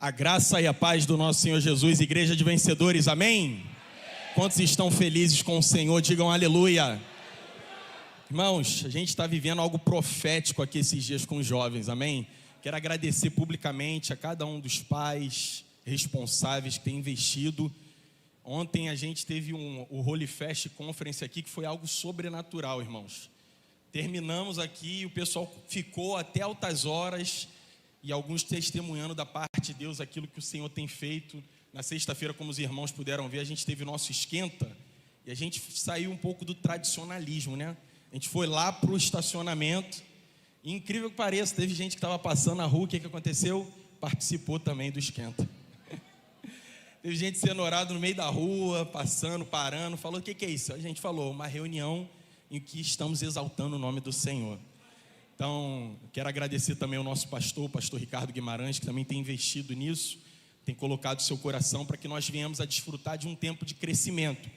A graça e a paz do nosso Senhor Jesus, Igreja de Vencedores, amém? Quantos estão felizes com o Senhor, digam aleluia. Irmãos, a gente está vivendo algo profético aqui esses dias com os jovens, amém? Quero agradecer publicamente a cada um dos pais responsáveis que tem investido. Ontem a gente teve o Holy Fest Conference aqui, que foi algo sobrenatural, irmãos. Terminamos aqui, o pessoal ficou até altas horas, e alguns testemunhando da parte de Deus aquilo que o Senhor tem feito. Na sexta-feira, como os irmãos puderam ver, a gente teve o nosso esquenta, e a gente saiu um pouco do tradicionalismo, né? A gente foi lá para o estacionamento, e incrível que pareça, teve gente que estava passando na rua, o que aconteceu? Participou também do esquenta. Teve gente sendo orado no meio da rua, passando, parando, falou: o que é isso? A gente falou: uma reunião em que estamos exaltando o nome do Senhor. Então, quero agradecer também ao nosso pastor, o pastor Ricardo Guimarães, que também tem investido nisso, tem colocado seu coração para que nós venhamos a desfrutar de um tempo de crescimento.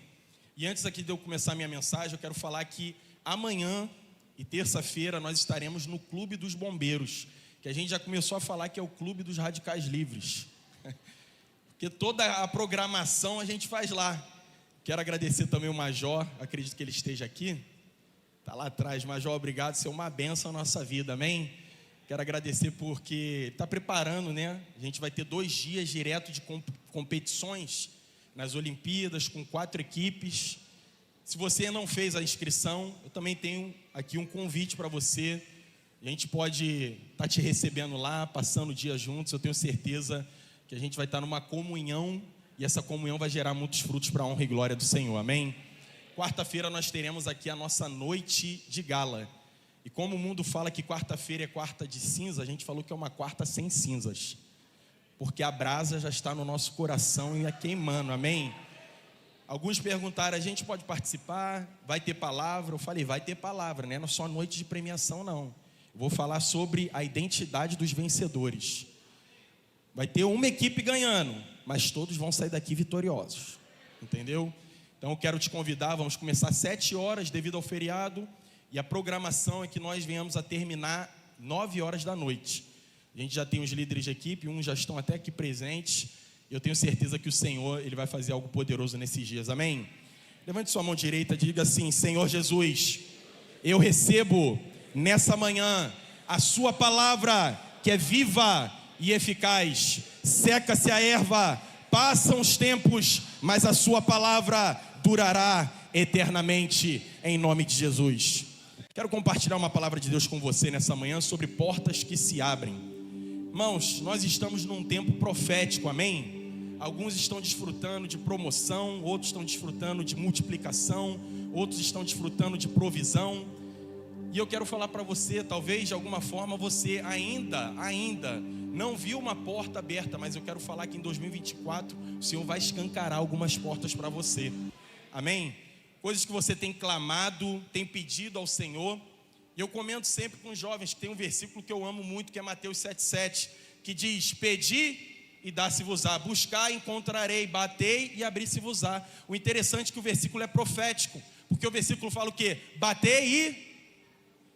E antes aqui de eu começar minha mensagem, eu quero falar que amanhã e terça-feira nós estaremos no Clube dos Bombeiros, que a gente já começou a falar que é o Clube dos Radicais Livres, porque toda a programação a gente faz lá. Quero agradecer também o Major, acredito que ele esteja aqui, está lá atrás. Major, obrigado, você é uma bênção na nossa vida, amém? Quero agradecer porque está preparando, né? A gente vai ter 2 dias direto de competições nas Olimpíadas, com 4 equipes. Se você não fez a inscrição, eu também tenho aqui um convite para você. A gente pode estar te recebendo lá, passando o dia juntos. Eu tenho certeza que a gente vai estar numa comunhão, e essa comunhão vai gerar muitos frutos para a honra e glória do Senhor, amém? Quarta-feira nós teremos aqui a nossa noite de gala. E como o mundo fala que quarta-feira é quarta de cinza, a gente falou que é uma quarta sem cinzas, porque a brasa já está no nosso coração e é queimando, amém? Alguns perguntaram: a gente pode participar? Vai ter palavra? Eu falei: vai ter palavra, né? Não é só noite de premiação, não. Eu vou falar sobre a identidade dos vencedores. Vai ter uma equipe ganhando, mas todos vão sair daqui vitoriosos, entendeu? Então eu quero te convidar, vamos começar às 7 horas devido ao feriado, e a programação é que nós venhamos a terminar 9 horas da noite. A gente já tem os líderes de equipe, uns já estão até aqui presentes, e eu tenho certeza que o Senhor, Ele vai fazer algo poderoso nesses dias, amém? Levante sua mão direita, diga assim: Senhor Jesus, eu recebo nessa manhã a sua palavra, que é viva e eficaz. Seca-se a erva, passam os tempos, mas a sua palavra durará eternamente, em nome de Jesus. Quero compartilhar uma palavra de Deus com você nessa manhã sobre portas que se abrem. Irmãos, nós estamos num tempo profético, amém? Alguns estão desfrutando de promoção, outros estão desfrutando de multiplicação, outros estão desfrutando de provisão. E eu quero falar para você, talvez de alguma forma você ainda não viu uma porta aberta, mas eu quero falar que em 2024 o Senhor vai escancarar algumas portas para você, amém? Coisas que você tem clamado, tem pedido ao Senhor. E eu comento sempre com os jovens que tem um versículo que eu amo muito, que é Mateus 7,7, que diz: pedi e dá-se-vos-á, buscar e encontrarei, batei e abri-se-vos-á. O interessante é que o versículo é profético, porque o versículo fala o quê? Batei e...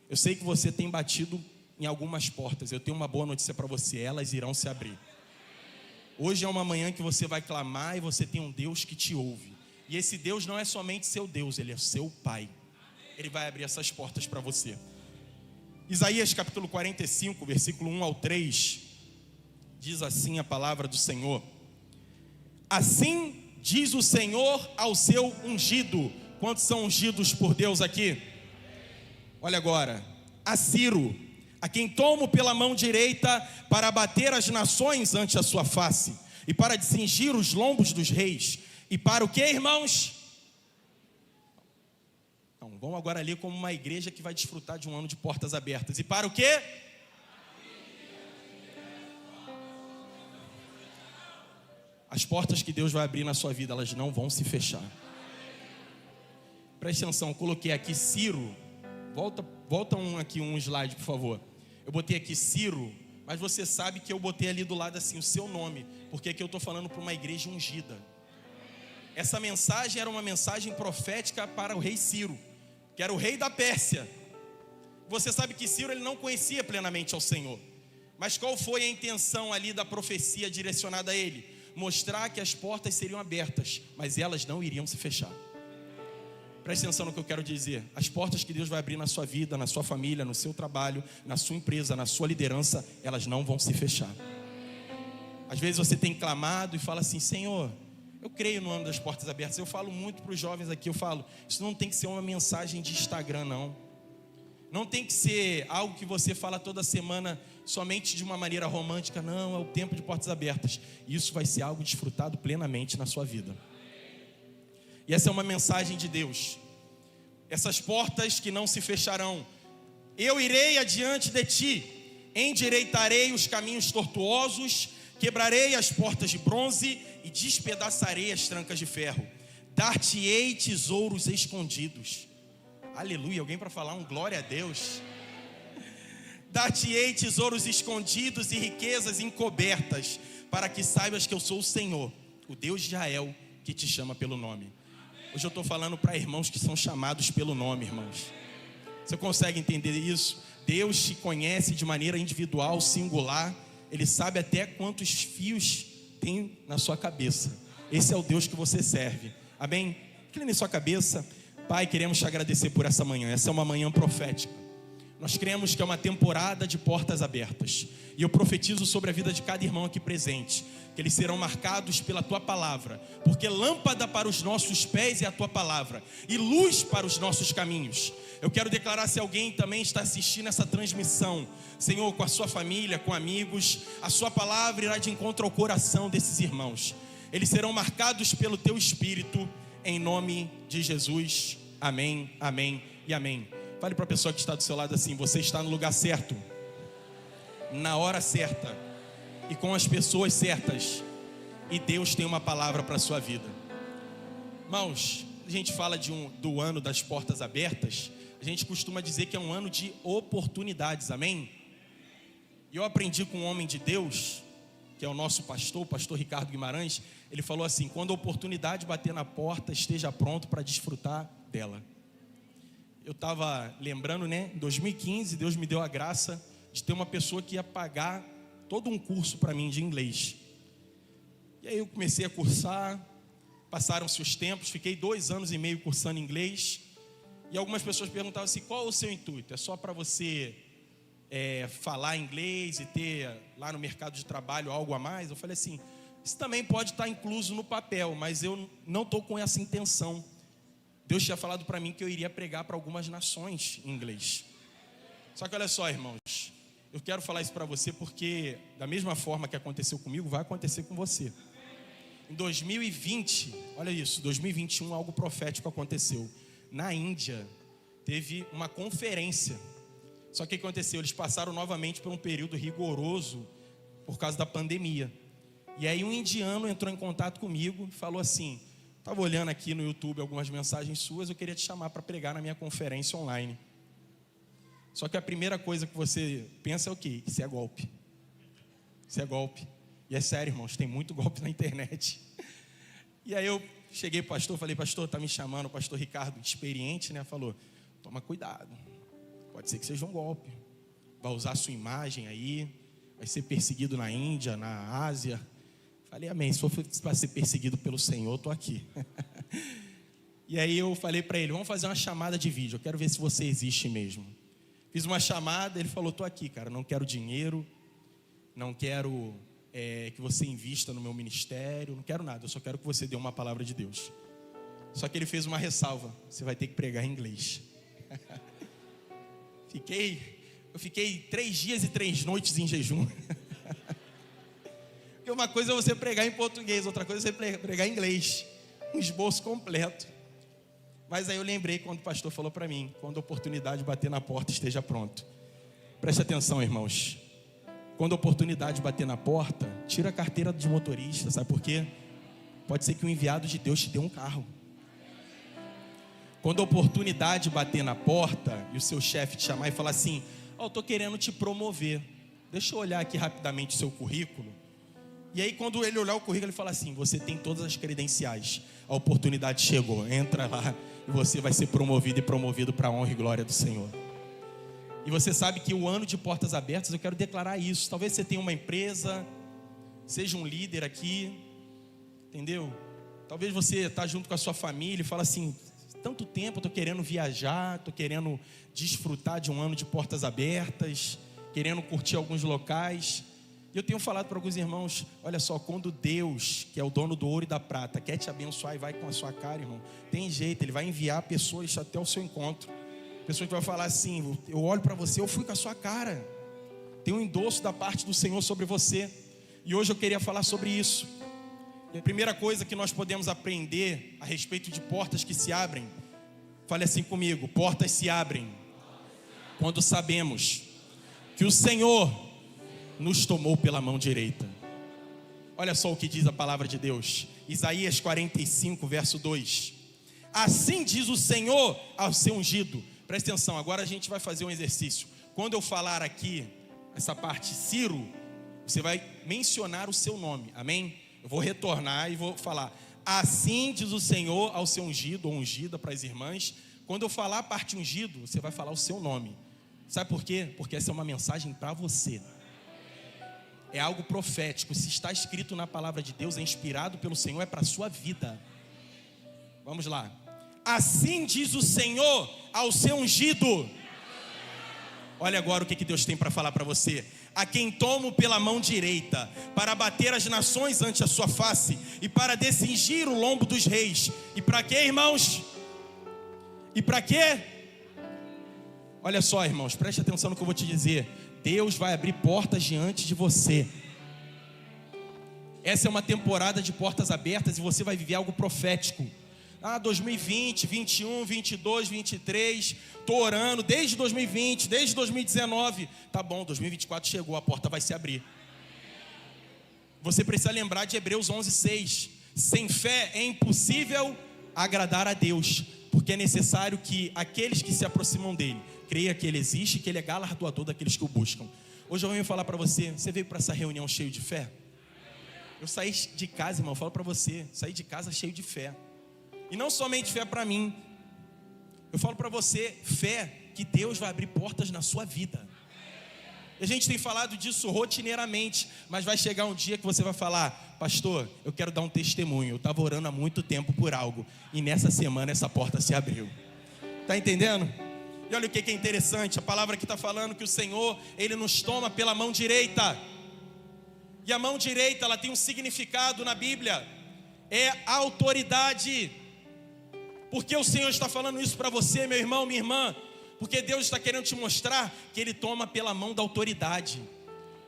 Eu sei que você tem batido em algumas portas. Eu tenho uma boa notícia para você: elas irão se abrir. Hoje é uma manhã que você vai clamar, e você tem um Deus que te ouve. E esse Deus não é somente seu Deus, Ele é seu Pai. Ele vai abrir essas portas para você. Isaías capítulo 45, versículo 1 ao 3, diz assim a palavra do Senhor: assim diz o Senhor ao seu ungido. Quantos são ungidos por Deus aqui? Olha agora: a Ciro, a quem tomo pela mão direita para abater as nações ante a sua face, e para cingir os lombos dos reis. E para o que, irmãos? Então, vamos agora ler como uma igreja que vai desfrutar de um ano de portas abertas. E para o que? As portas que Deus vai abrir na sua vida, elas não vão se fechar. Preste atenção, eu coloquei aqui Ciro. Volta um slide, por favor. Eu botei aqui Ciro, mas você sabe que eu botei ali do lado assim o seu nome, porque aqui eu estou falando para uma igreja ungida. Essa mensagem era uma mensagem profética para o rei Ciro, que era o rei da Pérsia. Você sabe que Ciro, ele não conhecia plenamente ao Senhor. Mas qual foi a intenção ali da profecia direcionada a ele? Mostrar que as portas seriam abertas, mas elas não iriam se fechar. Preste atenção no que eu quero dizer. As portas que Deus vai abrir na sua vida, na sua família, no seu trabalho, na sua empresa, na sua liderança, elas não vão se fechar. Às vezes você tem clamado e fala assim: Senhor, eu creio no ano das portas abertas. Eu falo muito para os jovens aqui, eu falo, isso não tem que ser uma mensagem de Instagram, não. Não tem que ser algo que você fala toda semana somente de uma maneira romântica. Não, é o tempo de portas abertas. Isso vai ser algo desfrutado plenamente na sua vida. E essa é uma mensagem de Deus. Essas portas que não se fecharão. Eu irei adiante de ti, endireitarei os caminhos tortuosos, quebrarei as portas de bronze e despedaçarei as trancas de ferro. Dar-te-ei tesouros escondidos. Aleluia, alguém para falar um glória a Deus? Dar-te-ei tesouros escondidos e riquezas encobertas, para que saibas que eu sou o Senhor, o Deus de Israel, que te chama pelo nome. Hoje eu estou falando para irmãos que são chamados pelo nome, irmãos. Você consegue entender isso? Deus te conhece de maneira individual, singular. Ele sabe até quantos fios tem na sua cabeça. Esse é o Deus que você serve. Amém? Incline sua cabeça. Pai, queremos te agradecer por essa manhã. Essa é uma manhã profética. Nós cremos que é uma temporada de portas abertas. E eu profetizo sobre a vida de cada irmão aqui presente, que eles serão marcados pela tua palavra, porque lâmpada para os nossos pés é a tua palavra, e luz para os nossos caminhos. Eu quero declarar, se alguém também está assistindo essa transmissão, Senhor, com a sua família, com amigos, a sua palavra irá de encontro ao coração desses irmãos. Eles serão marcados pelo teu Espírito, em nome de Jesus. Amém, amém e amém. Fale para a pessoa que está do seu lado assim: você está no lugar certo, na hora certa e com as pessoas certas, e Deus tem uma palavra para a sua vida. Irmãos, a gente fala do ano das portas abertas. A gente costuma dizer que é um ano de oportunidades, amém? E eu aprendi com um homem de Deus, que é o nosso pastor, o pastor Ricardo Guimarães. Ele falou assim: quando a oportunidade bater na porta, esteja pronto para desfrutar dela. Eu estava lembrando, né? Em 2015, Deus me deu a graça de ter uma pessoa que ia pagar todo um curso para mim de inglês. E aí eu comecei a cursar, passaram-se os tempos, fiquei 2 anos e meio cursando inglês. E algumas pessoas perguntavam assim: qual é o seu intuito? É só para você falar inglês e ter lá no mercado de trabalho algo a mais? Eu falei assim: isso também pode estar incluso no papel, mas eu não estou com essa intenção. Deus tinha falado para mim que eu iria pregar para algumas nações em inglês. Só que olha só, irmãos, eu quero falar isso para você porque da mesma forma que aconteceu comigo, vai acontecer com você. Em 2020, olha isso, 2021 algo profético aconteceu. Na Índia teve uma conferência. Só que o que aconteceu? Eles passaram novamente por um período rigoroso por causa da pandemia. E aí um indiano entrou em contato comigo e falou assim: estava olhando aqui no YouTube algumas mensagens suas, eu queria te chamar para pregar na minha conferência online. Só que a primeira coisa que você pensa é o quê? Isso é golpe. Isso é golpe. E é sério, irmãos, tem muito golpe na internet. E aí eu cheguei para o pastor, falei: pastor, está me chamando, o pastor Ricardo, experiente, né? Falou: toma cuidado, pode ser que seja um golpe. Vai usar a sua imagem aí, vai ser perseguido na Índia, na Ásia. Falei: amém, se for para ser perseguido pelo Senhor, eu estou aqui. E aí eu falei para ele: vamos fazer uma chamada de vídeo, eu quero ver se você existe mesmo. Fiz uma chamada, ele falou: estou aqui, cara, não quero dinheiro, não quero que você invista no meu ministério, não quero nada, eu só quero que você dê uma palavra de Deus. Só que ele fez uma ressalva: você vai ter que pregar em inglês. Eu fiquei 3 dias e 3 noites em jejum. Porque uma coisa é você pregar em português, outra coisa é você pregar em inglês. Um esboço completo. Mas aí eu lembrei quando o pastor falou para mim: quando a oportunidade bater na porta, esteja pronto. Preste atenção, irmãos. Quando a oportunidade bater na porta, tira a carteira de motorista, sabe por quê? Pode ser que o enviado de Deus te dê um carro. Quando a oportunidade bater na porta e o seu chefe te chamar e falar assim: eu estou querendo te promover, deixa eu olhar aqui rapidamente o seu currículo. E aí quando ele olhar o currículo, ele fala assim: você tem todas as credenciais, a oportunidade chegou, entra lá e você vai ser promovido e promovido para a honra e glória do Senhor. E você sabe que o ano de portas abertas, eu quero declarar isso. Talvez você tenha uma empresa, seja um líder aqui, entendeu? Talvez você está junto com a sua família e fala assim: tanto tempo eu estou querendo viajar, estou querendo desfrutar de um ano de portas abertas, querendo curtir alguns locais. E eu tenho falado para alguns irmãos: olha só, quando Deus, que é o dono do ouro e da prata, quer te abençoar e vai com a sua cara, irmão, tem jeito, Ele vai enviar pessoas até o seu encontro. Pessoas que vai falar assim: eu olho para você, eu fui com a sua cara. Tem um endosso da parte do Senhor sobre você. E hoje eu queria falar sobre isso. E a primeira coisa que nós podemos aprender a respeito de portas que se abrem, fale assim comigo: portas se abrem quando sabemos que o Senhor nos tomou pela mão direita. Olha só o que diz a palavra de Deus, Isaías 45, verso 2. Assim diz o Senhor ao seu ungido. Presta atenção, agora a gente vai fazer um exercício. Quando eu falar aqui, essa parte Ciro, você vai mencionar o seu nome, amém? Eu vou retornar e vou falar: assim diz o Senhor ao seu ungido ou ungida, para as irmãs. Quando eu falar a parte ungido, você vai falar o seu nome. Sabe por quê? Porque essa é uma mensagem para você. É algo profético. Se está escrito na palavra de Deus, é inspirado pelo Senhor, é para a sua vida. Vamos lá. Assim diz o Senhor ao seu ungido. Olha agora o que Deus tem para falar para você: a quem tomo pela mão direita, para bater as nações ante a sua face, e para descingir o lombo dos reis. E para quê, irmãos? E para quê? Olha só, irmãos, preste atenção no que eu vou te dizer. Deus vai abrir portas diante de você. Essa é uma temporada de portas abertas e você vai viver algo profético. 2020, 21, 22, 23, estou orando desde 2020, desde 2019. Tá bom, 2024 chegou, a porta vai se abrir. Você precisa lembrar de Hebreus 11:6. Sem fé é impossível agradar a Deus, porque é necessário que aqueles que se aproximam dele creiam que ele existe e que ele é galardoador daqueles que o buscam. Hoje eu venho falar para você: você veio para essa reunião cheio de fé? Eu saí de casa, irmão, eu falo para você, saí de casa cheio de fé. E não somente fé para mim, eu falo para você, fé que Deus vai abrir portas na sua vida. A gente tem falado disso rotineiramente, mas vai chegar um dia que você vai falar: pastor, eu quero dar um testemunho, eu estava orando há muito tempo por algo, e nessa semana essa porta se abriu. Está entendendo? E olha o que é interessante, a palavra que está falando que o Senhor, Ele nos toma pela mão direita. E a mão direita, ela tem um significado na Bíblia, é autoridade. Por que o Senhor está falando isso para você, meu irmão, minha irmã? Porque Deus está querendo te mostrar que Ele toma pela mão da autoridade.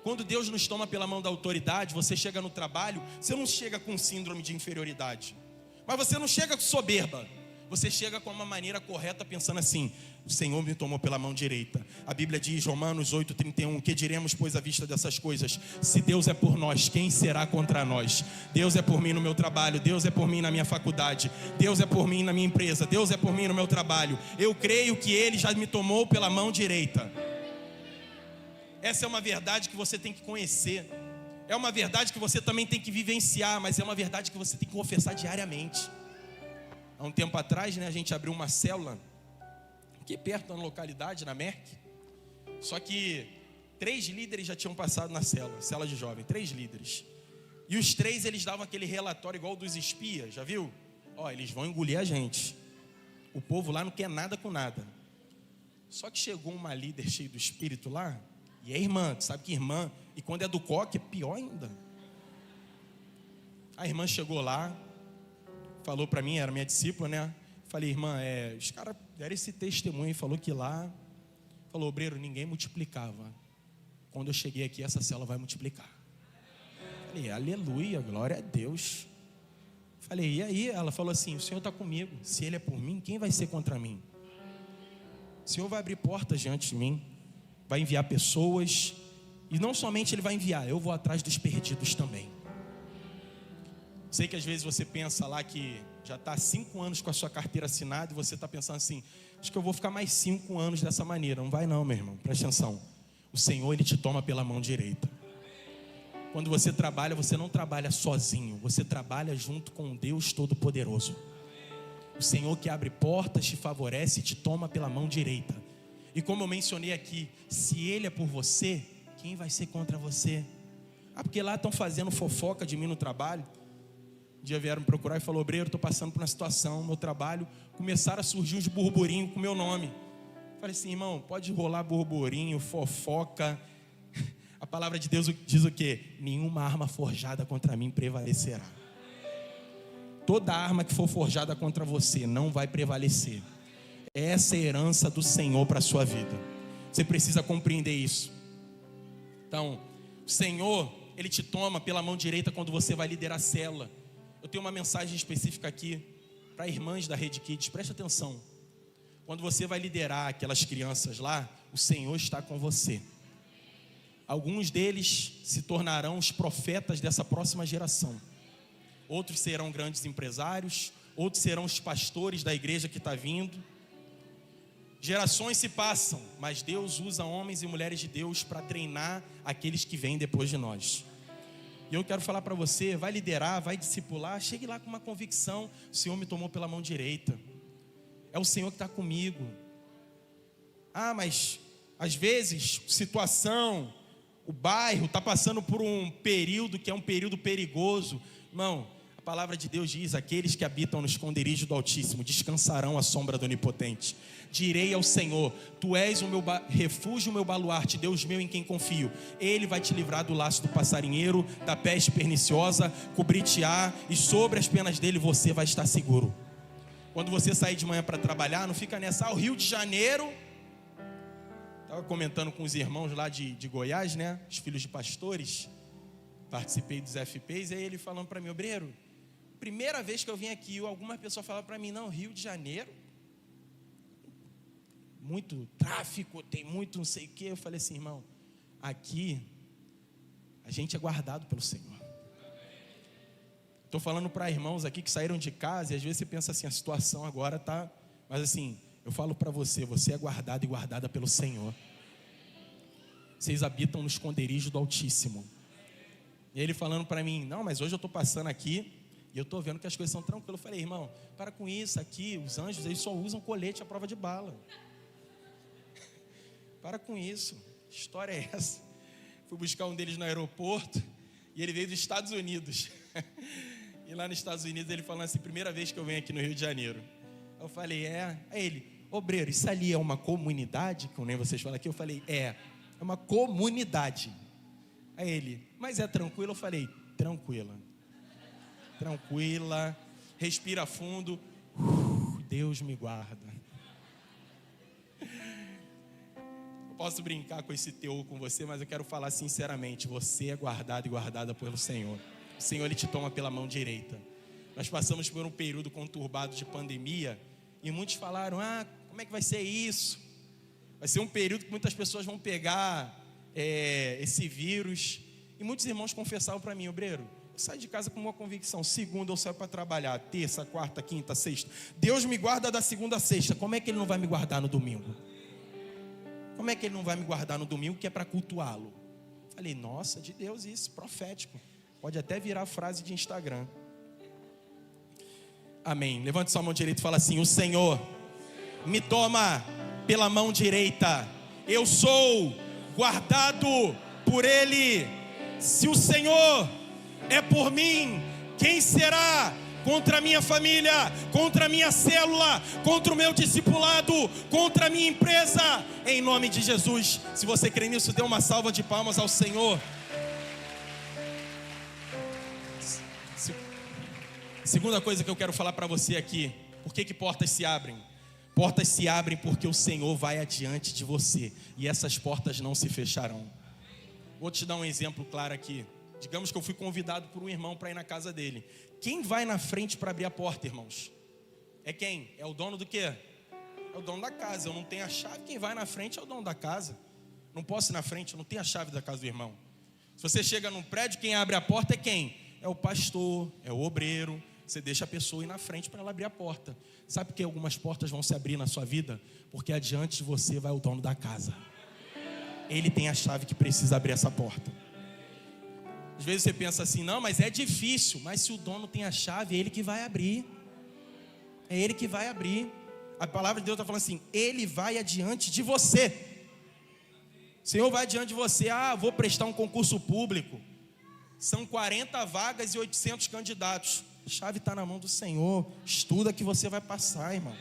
Quando Deus nos toma pela mão da autoridade, você chega no trabalho, você não chega com síndrome de inferioridade, mas você não chega com soberba. Você chega com uma maneira correta, pensando assim: o Senhor me tomou pela mão direita. A Bíblia diz, Romanos 8:31, que diremos, pois, à vista dessas coisas? Se Deus é por nós, quem será contra nós? Deus é por mim no meu trabalho, Deus é por mim na minha faculdade, Deus é por mim na minha empresa, Deus é por mim no meu trabalho. Eu creio que Ele já me tomou pela mão direita. Essa é uma verdade que você tem que conhecer. É uma verdade que você também tem que vivenciar, mas é uma verdade que você tem que confessar diariamente. Há um tempo atrás, a gente abriu uma célula aqui perto da localidade, na Merck. Só que 3 líderes já tinham passado na célula de jovem, 3 líderes. E os 3, eles davam aquele relatório igual dos espias, já viu? Eles vão engolir a gente. O povo lá não quer nada com nada. Só que chegou uma líder cheia do espírito lá, e é irmã, tu sabe que irmã, e quando é do coque é pior ainda. A irmã chegou lá, falou para mim, era minha discípula, Falei: irmã, os caras deram esse testemunho e falou que lá, falou: obreiro, ninguém multiplicava. Quando eu cheguei aqui, essa célula vai multiplicar. Falei: aleluia, glória a Deus. Falei: e aí? Ela falou assim: o Senhor está comigo, se Ele é por mim, quem vai ser contra mim? O Senhor vai abrir portas diante de mim, vai enviar pessoas, e não somente Ele vai enviar, eu vou atrás dos perdidos também. Sei que às vezes você pensa lá que já está há 5 anos com a sua carteira assinada, e você está pensando assim: acho que eu vou ficar mais 5 anos dessa maneira. Não vai não, meu irmão, presta atenção. O Senhor, Ele te toma pela mão direita. Quando você trabalha, você não trabalha sozinho, você trabalha junto com Deus Todo-Poderoso. O Senhor que abre portas, te favorece e te toma pela mão direita. E como eu mencionei aqui, se Ele é por você, quem vai ser contra você? Porque lá estão fazendo fofoca de mim no trabalho. Um dia vieram me procurar e falaram: obreiro, estou passando por uma situação no meu trabalho, começaram a surgir uns burburinhos com o meu nome. Falei assim: irmão, pode rolar burburinho, fofoca. A palavra de Deus diz o quê? Nenhuma arma forjada contra mim prevalecerá. Toda arma que for forjada contra você não vai prevalecer. Essa é a herança do Senhor para a sua vida. Você precisa compreender isso. Então, o Senhor, Ele te toma pela mão direita quando você vai liderar a célula. Eu tenho uma mensagem específica aqui para irmãs da Rede Kids, preste atenção. Quando você vai liderar aquelas crianças lá, o Senhor está com você. Alguns deles se tornarão os profetas dessa próxima geração. Outros serão grandes empresários, outros serão os pastores da igreja que está vindo. Gerações se passam, mas Deus usa homens e mulheres de Deus para treinar aqueles que vêm depois de nós. E eu quero falar para você: vai liderar, vai discipular, chegue lá com uma convicção: o Senhor me tomou pela mão direita, é o Senhor que está comigo. Mas às vezes, situação, o bairro está passando por um período que é um período perigoso. Irmão, a palavra de Deus diz: aqueles que habitam no esconderijo do Altíssimo descansarão à sombra do Onipotente. Direi ao Senhor: tu és o meu refúgio, o meu baluarte, Deus meu em quem confio. Ele vai te livrar do laço do passarinheiro, da peste perniciosa, cobrir-te-á, e sobre as penas dele você vai estar seguro. Quando você sair de manhã para trabalhar, não fica nessa: o Rio de Janeiro. Estava comentando com os irmãos lá de Goiás, né? Os filhos de pastores. Participei dos FPs, e aí ele falando para mim: obreiro, primeira vez que eu vim aqui, alguma pessoa falava para mim: não, Rio de Janeiro, muito tráfico, tem muito não sei o que. Eu falei assim: irmão, aqui a gente é guardado pelo Senhor. Estou falando para irmãos aqui que saíram de casa, e às vezes você pensa assim: a situação agora está... Mas assim, eu falo para você: você é guardado e guardada pelo Senhor. Vocês habitam no esconderijo do Altíssimo. E ele falando para mim: não, mas hoje eu estou passando aqui e eu estou vendo que as coisas são tranquilas. Eu falei: irmão, para com isso. Aqui os anjos, eles só usam colete à prova de bala. Para com isso. Que história é essa? Fui buscar um deles no aeroporto e ele veio dos Estados Unidos. E lá nos Estados Unidos ele falando assim: primeira vez que eu venho aqui no Rio de Janeiro. Eu falei: é? Aí ele: obreiro, isso ali é uma comunidade? Como nem vocês falam aqui. Eu falei: é uma comunidade. Aí ele: mas é tranquilo? Eu falei: tranquila. Tranquila. Respira fundo. Deus me guarda. Eu posso brincar com esse teor com você, mas eu quero falar sinceramente: você é guardado e guardada pelo Senhor. O Senhor, Ele te toma pela mão direita. Nós passamos por um período conturbado de pandemia, e muitos falaram: como é que vai ser isso? Vai ser um período que muitas pessoas vão pegar esse vírus. E muitos irmãos confessavam para mim: obreiro, eu saio de casa com uma convicção: segunda eu saio para trabalhar, terça, quarta, quinta, sexta, Deus me guarda da segunda a sexta. Como é que Ele não vai me guardar no domingo? Como é que Ele não vai me guardar no domingo, que é para cultuá-lo? Falei: nossa, de Deus isso, profético. Pode até virar frase de Instagram. Amém. Levante sua mão direita e fala assim: o Senhor me toma pela mão direita, eu sou guardado por Ele. Se o Senhor é por mim, quem será contra a minha família, contra a minha célula, contra o meu discipulado, contra a minha empresa? Em nome de Jesus. Se você crê nisso, dê uma salva de palmas ao Senhor. Segunda coisa que eu quero falar para você aqui: por que portas se abrem? Portas se abrem porque o Senhor vai adiante de você, e essas portas não se fecharão. Vou te dar um exemplo claro aqui. Digamos que eu fui convidado por um irmão para ir na casa dele. Quem vai na frente para abrir a porta, irmãos? É quem? É o dono do quê? É o dono da casa. Eu não tenho a chave, quem vai na frente é o dono da casa. Não posso ir na frente, eu não tenho a chave da casa do irmão. Se você chega num prédio, quem abre a porta é quem? É o pastor, é o obreiro. Você deixa a pessoa ir na frente para ela abrir a porta. Sabe por que algumas portas vão se abrir na sua vida? Porque adiante de você vai o dono da casa. Ele tem a chave que precisa abrir essa porta. Às vezes você pensa assim: não, mas é difícil. Mas se o dono tem a chave, é ele que vai abrir. É ele que vai abrir. A palavra de Deus está falando assim: Ele vai adiante de você. O Senhor vai adiante de você. Vou prestar um concurso público. São 40 vagas e 800 candidatos. A chave está na mão do Senhor. Estuda que você vai passar, irmão.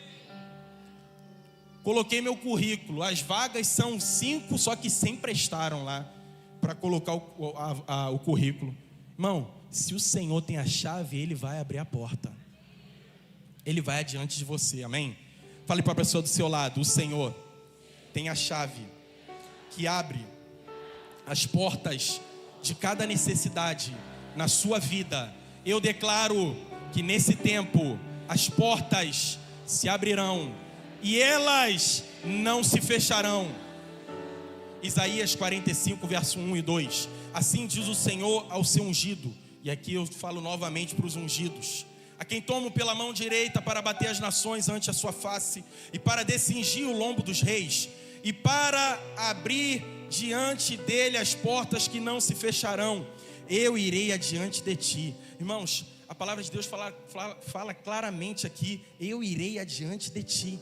Coloquei meu currículo. As vagas são 5, só que 100 prestaram lá para colocar o currículo. Irmão, se o Senhor tem a chave, Ele vai abrir a porta. Ele vai adiante de você, amém? Fale para a pessoa do seu lado: o Senhor tem a chave que abre as portas de cada necessidade na sua vida. Eu declaro que nesse tempo as portas se abrirão e elas não se fecharão. Isaías 45, verso 1 e 2. Assim diz o Senhor ao seu ungido. E aqui eu falo novamente para os ungidos: a quem tomo pela mão direita para bater as nações ante a sua face, e para descingir o lombo dos reis, e para abrir diante dele as portas que não se fecharão, eu irei adiante de ti. Irmãos, a palavra de Deus fala claramente aqui: eu irei adiante de ti.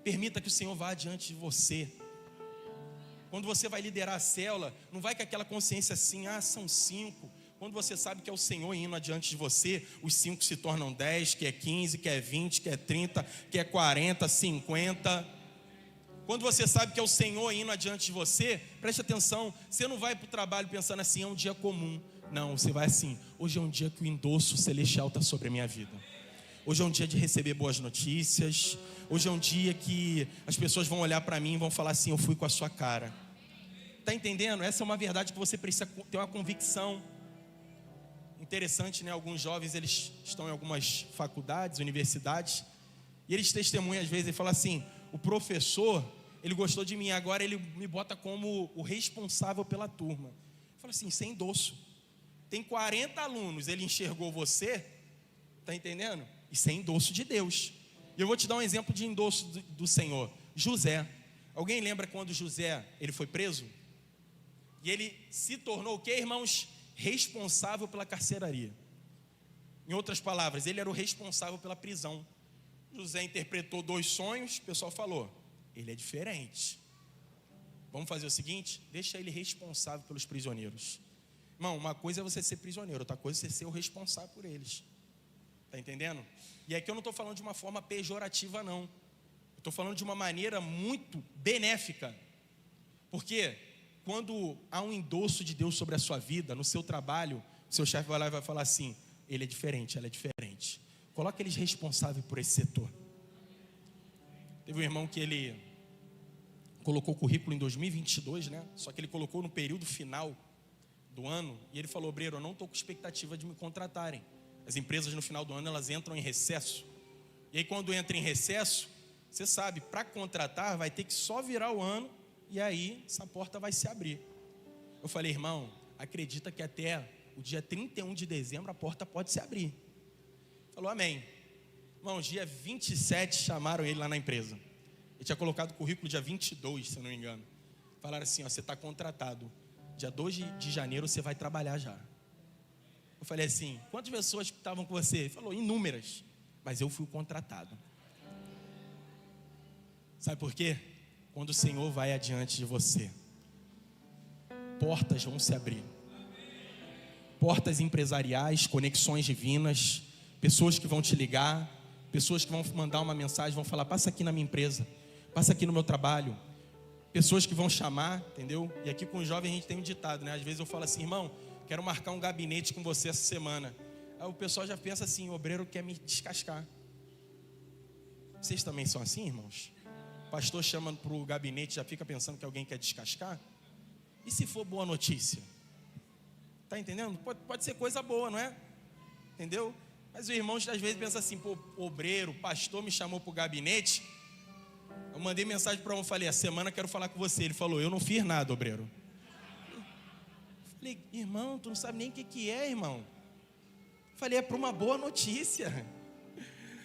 Permita que o Senhor vá adiante de você. Quando você vai liderar a célula, não vai com aquela consciência assim: são 5. Quando você sabe que é o Senhor indo adiante de você, os 5 se tornam 10, que é 15, que é 20, que é 30, que é 40, 50. Quando você sabe que é o Senhor indo adiante de você, preste atenção, você não vai para o trabalho pensando assim: é um dia comum. Não, você vai assim: hoje é um dia que o endosso celestial está sobre a minha vida. Hoje é um dia de receber boas notícias. Hoje é um dia que as pessoas vão olhar para mim e vão falar assim: eu fui com a sua cara. Está entendendo? Essa é uma verdade que você precisa ter uma convicção. Interessante, né? Alguns jovens, eles estão em algumas faculdades, universidades, e eles testemunham às vezes e falam assim: o professor, ele gostou de mim, agora ele me bota como o responsável pela turma. Eu falo assim: sem endosso. Tem 40 alunos, ele enxergou você, está entendendo? E sem endosso de Deus. E eu vou te dar um exemplo de endosso do Senhor. José. Alguém lembra quando José, ele foi preso? E ele se tornou o quê, irmãos? Responsável pela carceraria. Em outras palavras, ele era o responsável pela prisão. José interpretou 2 sonhos, o pessoal falou: ele é diferente. Vamos fazer o seguinte: deixa ele responsável pelos prisioneiros. Irmão, uma coisa é você ser prisioneiro, outra coisa é você ser o responsável por eles. Está entendendo? E aqui eu não estou falando de uma forma pejorativa, não. Eu estou falando de uma maneira muito benéfica. Porque quando há um endosso de Deus sobre a sua vida, no seu trabalho, o seu chefe vai lá e vai falar assim: ele é diferente, ela é diferente. Coloca eles responsáveis por esse setor. Teve um irmão que ele colocou o currículo em 2022, né? Só que ele colocou no período final do ano. E ele falou: obreiro, eu não estou com expectativa de me contratarem. As empresas no final do ano, elas entram em recesso. E aí quando entra em recesso, você sabe, para contratar vai ter que só virar o ano. E aí essa porta vai se abrir. Eu falei: irmão, acredita que até o dia 31 de dezembro a porta pode se abrir. Falou: amém. Irmão, dia 27 chamaram ele lá na empresa. Ele tinha colocado o currículo dia 22, se eu não me engano. Falaram assim: ó, você está contratado. Dia 2 de janeiro você vai trabalhar já. Eu falei assim: quantas pessoas estavam com você? Ele falou: inúmeras. Mas eu fui contratado. Sabe por quê? Quando o Senhor vai adiante de você, portas vão se abrir. Portas empresariais, conexões divinas, pessoas que vão te ligar, pessoas que vão mandar uma mensagem, vão falar: passa aqui na minha empresa, passa aqui no meu trabalho. Pessoas que vão chamar, entendeu? E aqui com os jovens a gente tem um ditado, né? Às vezes eu falo assim: irmão, quero marcar um gabinete com você essa semana. Aí o pessoal já pensa assim: o obreiro quer me descascar. Vocês também são assim, irmãos? O pastor chama para o gabinete, já fica pensando que alguém quer descascar? E se for boa notícia? Está entendendo? Pode ser coisa boa, não é? Entendeu? Mas o irmão às vezes pensa assim: pô, obreiro, pastor me chamou para o gabinete. Eu mandei mensagem para um, falei: a semana quero falar com você. Ele falou: eu não fiz nada, obreiro. Falei: irmão, tu não sabe nem o que é, irmão. Falei: é para uma boa notícia.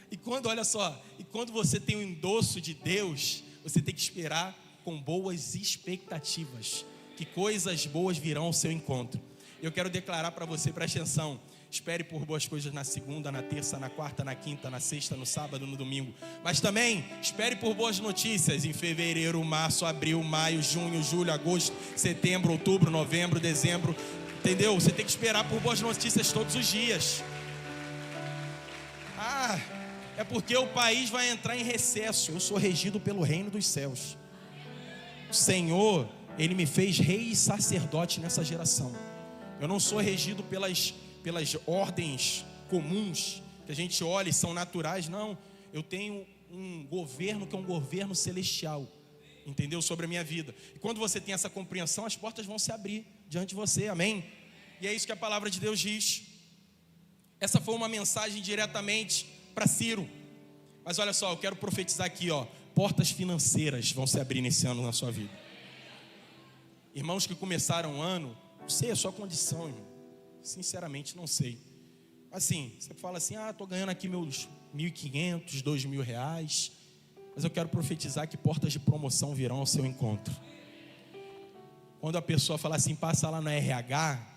E quando, olha só, e quando você tem o endosso de Deus, você tem que esperar com boas expectativas, que coisas boas virão ao seu encontro. Eu quero declarar para você, preste atenção. Espere por boas coisas na segunda, na terça, na quarta, na quinta, na sexta, no sábado, no domingo. Mas também espere por boas notícias em fevereiro, março, abril, maio, junho, julho, agosto, setembro, outubro, novembro, dezembro. Entendeu? Você tem que esperar por boas notícias todos os dias. É porque o país vai entrar em recesso. Eu sou regido pelo reino dos céus. O Senhor, Ele me fez rei e sacerdote nessa geração. Eu não sou regido pelas ordens comuns que a gente olha e são naturais. Não, eu tenho um governo que é um governo celestial, entendeu? Sobre a minha vida. E quando você tem essa compreensão, as portas vão se abrir diante de você, amém? E é isso que a palavra de Deus diz. Essa foi uma mensagem diretamente para Ciro. Mas olha só, eu quero profetizar aqui, portas financeiras vão se abrir nesse ano na sua vida. Irmãos que começaram o ano, não sei a sua condição, irmão. Sinceramente não sei. Assim, você fala assim, estou ganhando aqui meus 1.500, 2.000 reais. Mas eu quero profetizar que portas de promoção virão ao seu encontro. Quando a pessoa fala assim, passa lá no RH,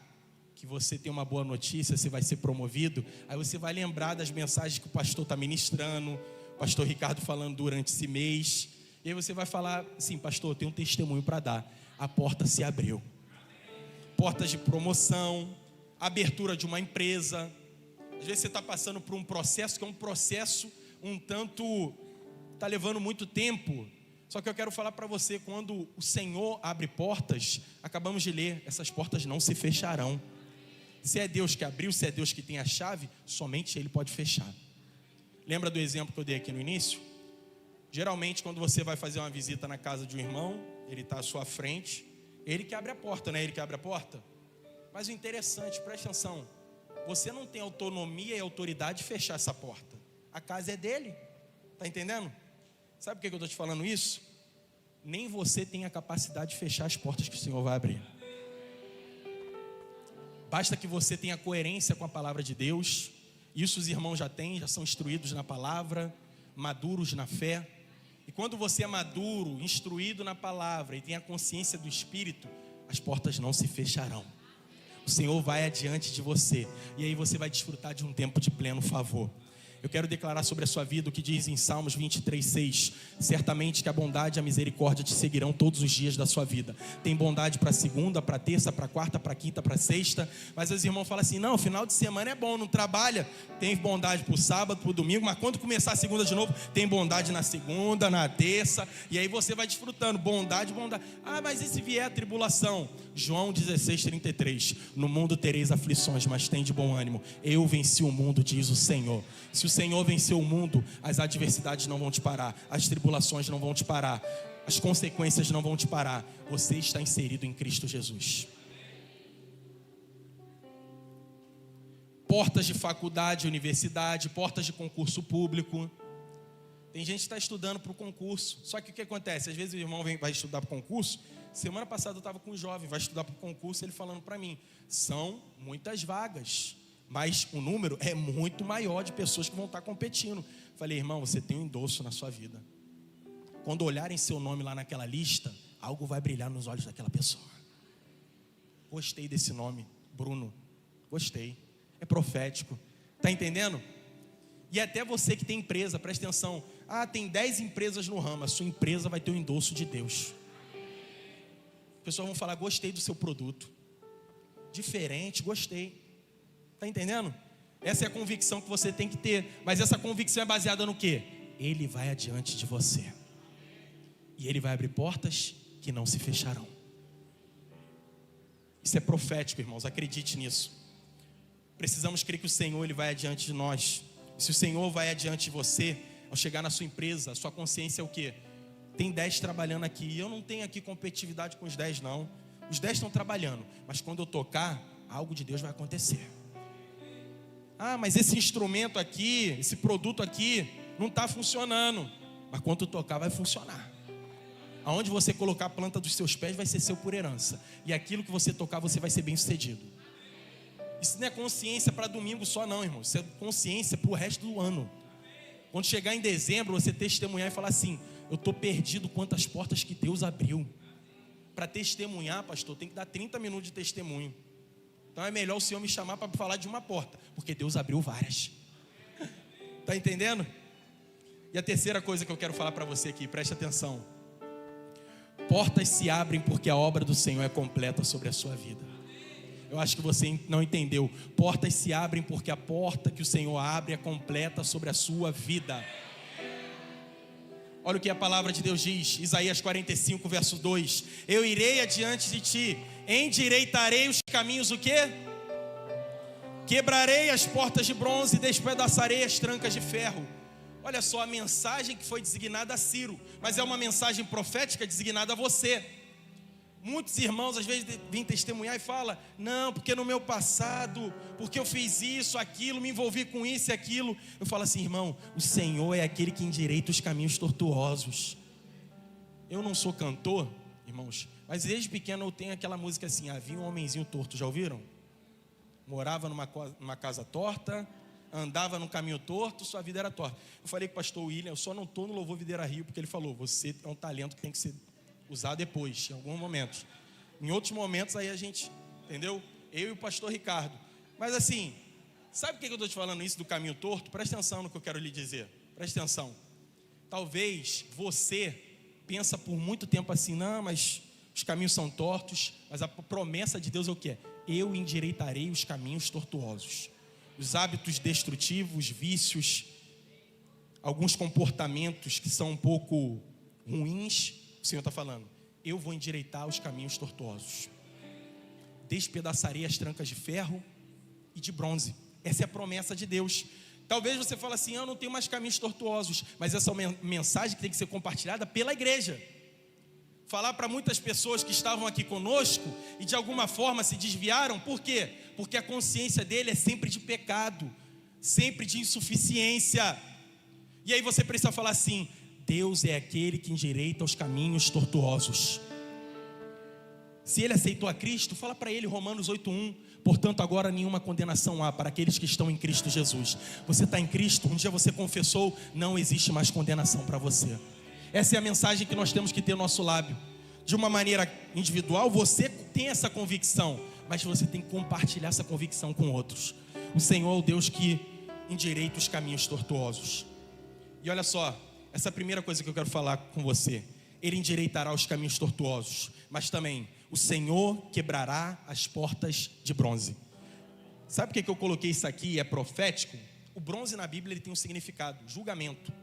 que você tem uma boa notícia, você vai ser promovido. Aí você vai lembrar das mensagens que o pastor está ministrando, o pastor Ricardo falando durante esse mês. E aí você vai falar assim, pastor, eu tenho um testemunho para dar. A porta se abriu. Portas de promoção, abertura de uma empresa. Às vezes você está passando por um processo que é um processo um tanto, está levando muito tempo. Só que eu quero falar para você, quando o Senhor abre portas, acabamos de ler, essas portas não se fecharão. Se é Deus que abriu, se é Deus que tem a chave, somente Ele pode fechar. Lembra do exemplo que eu dei aqui no início? Geralmente quando você vai fazer uma visita na casa de um irmão, ele está à sua frente, ele que abre a porta, não é ele que abre a porta? Mas o interessante, preste atenção, você não tem autonomia e autoridade de fechar essa porta. A casa é dele, está entendendo? Sabe por que eu estou te falando isso? Nem você tem a capacidade de fechar as portas que o Senhor vai abrir. Basta que você tenha coerência com a palavra de Deus. Isso os irmãos já têm, já são instruídos na palavra, maduros na fé. E quando você é maduro, instruído na palavra e tem a consciência do Espírito, as portas não se fecharão. O Senhor vai adiante de você, e aí você vai desfrutar de um tempo de pleno favor. Eu quero declarar sobre a sua vida o que diz em Salmos 23:6. Certamente que a bondade e a misericórdia te seguirão todos os dias da sua vida. Tem bondade para segunda, para terça, para quarta, para quinta, para sexta. Mas os irmãos falam assim, não, final de semana é bom, não trabalha. Tem bondade para o sábado, para o domingo. Mas quando começar a segunda de novo, tem bondade na segunda, na terça. E aí você vai desfrutando, bondade. Mas e se vier a tribulação? João 16:33. No mundo tereis aflições, mas tem de bom ânimo. Eu venci o mundo, diz o Senhor. Se o Senhor venceu o mundo, as adversidades não vão te parar, as tribulações não vão te parar, as consequências não vão te parar. Você está inserido em Cristo Jesus. Portas de faculdade, universidade, portas de concurso público. Tem gente que está estudando para o concurso. Só que o que acontece? Às vezes o irmão vai estudar para o concurso. Semana passada eu estava com um jovem, vai estudar para o concurso, ele falando para mim, são muitas vagas, mas o número é muito maior de pessoas que vão estar competindo. Falei, irmão, você tem um endosso na sua vida. Quando olharem seu nome lá naquela lista, algo vai brilhar nos olhos daquela pessoa. Gostei desse nome, Bruno. Gostei. É profético. Está entendendo? E até você que tem empresa, presta atenção. Tem 10 empresas no ramo, a sua empresa vai ter o endosso de Deus. As pessoas vão falar, gostei do seu produto. Diferente, gostei. Está entendendo? Essa é a convicção que você tem que ter. Mas essa convicção é baseada no quê? Ele vai adiante de você. E Ele vai abrir portas que não se fecharão. Isso é profético, irmãos, acredite nisso. Precisamos crer que o Senhor, Ele vai adiante de nós. E se o Senhor vai adiante de você, ao chegar na sua empresa, a sua consciência é o quê? Tem 10 trabalhando aqui, e eu não tenho aqui competitividade com os 10 não. Os 10 estão trabalhando, mas quando eu tocar, algo de Deus vai acontecer. Mas esse instrumento aqui, esse produto aqui, não está funcionando. Mas quando tu tocar, vai funcionar. Aonde você colocar a planta dos seus pés, vai ser seu por herança. E aquilo que você tocar, você vai ser bem sucedido. Isso não é consciência para domingo só não, irmão. Isso é consciência para o resto do ano. Quando chegar em dezembro, você testemunhar e falar assim, eu estou perdido quantas portas que Deus abriu. Para testemunhar, pastor, tem que dar 30 minutos de testemunho. Então é melhor o Senhor me chamar para falar de uma porta, porque Deus abriu várias. Está entendendo? E a terceira coisa que eu quero falar para você aqui, preste atenção. Portas se abrem porque a obra do Senhor é completa sobre a sua vida. Eu acho que você não entendeu. Portas se abrem porque a porta que o Senhor abre é completa sobre a sua vida. Olha o que a palavra de Deus diz, Isaías 45, verso 2. Eu irei adiante de ti, endireitarei os caminhos, o quê? Quebrarei as portas de bronze e despedaçarei as trancas de ferro. Olha só a mensagem que foi designada a Ciro, mas é uma mensagem profética designada a você. Muitos irmãos às vezes vêm testemunhar e falam: não, porque no meu passado, porque eu fiz isso, aquilo, me envolvi com isso e aquilo. Eu falo assim: irmão, o Senhor é aquele que endireita os caminhos tortuosos. Eu não sou cantor, irmãos, mas desde pequeno eu tenho aquela música assim: havia um homenzinho torto, já ouviram? Morava numa casa torta, andava num caminho torto, sua vida era torta. Eu falei com o pastor William: eu só não estou no Louvor Videira Rio, porque ele falou: você é um talento que tem que ser usar depois, em alguns momentos. Em outros momentos aí a gente, entendeu? Eu e o pastor Ricardo. Mas assim, sabe por que eu estou te falando isso do caminho torto? Presta atenção no que eu quero lhe dizer. Presta atenção. Talvez você pensa por muito tempo assim: não, mas os caminhos são tortos. Mas a promessa de Deus é o que? Eu endireitarei os caminhos tortuosos. Os hábitos destrutivos, vícios, alguns comportamentos que são um pouco ruins. O Senhor está falando: eu vou endireitar os caminhos tortuosos, despedaçarei as trancas de ferro e de bronze. Essa é a promessa de Deus. Talvez você fale assim: eu não tenho mais caminhos tortuosos. Mas essa é uma mensagem que tem que ser compartilhada pela igreja. Falar para muitas pessoas que estavam aqui conosco e de alguma forma se desviaram. Por quê? Porque a consciência dele é sempre de pecado, sempre de insuficiência. E aí você precisa falar assim: Deus é aquele que endireita os caminhos tortuosos. Se ele aceitou a Cristo, fala para ele Romanos 8:1. Portanto agora nenhuma condenação há para aqueles que estão em Cristo Jesus. Você está em Cristo, um dia você confessou, não existe mais condenação para você. Essa é a mensagem que nós temos que ter no nosso lábio. De uma maneira individual, você tem essa convicção, mas você tem que compartilhar essa convicção com outros. O Senhor é o Deus que endireita os caminhos tortuosos. E olha só, essa é a primeira coisa que eu quero falar com você. Ele endireitará os caminhos tortuosos, mas também o Senhor quebrará as portas de bronze. Sabe por que eu coloquei isso aqui? É profético. O bronze na Bíblia ele tem um significado: julgamento.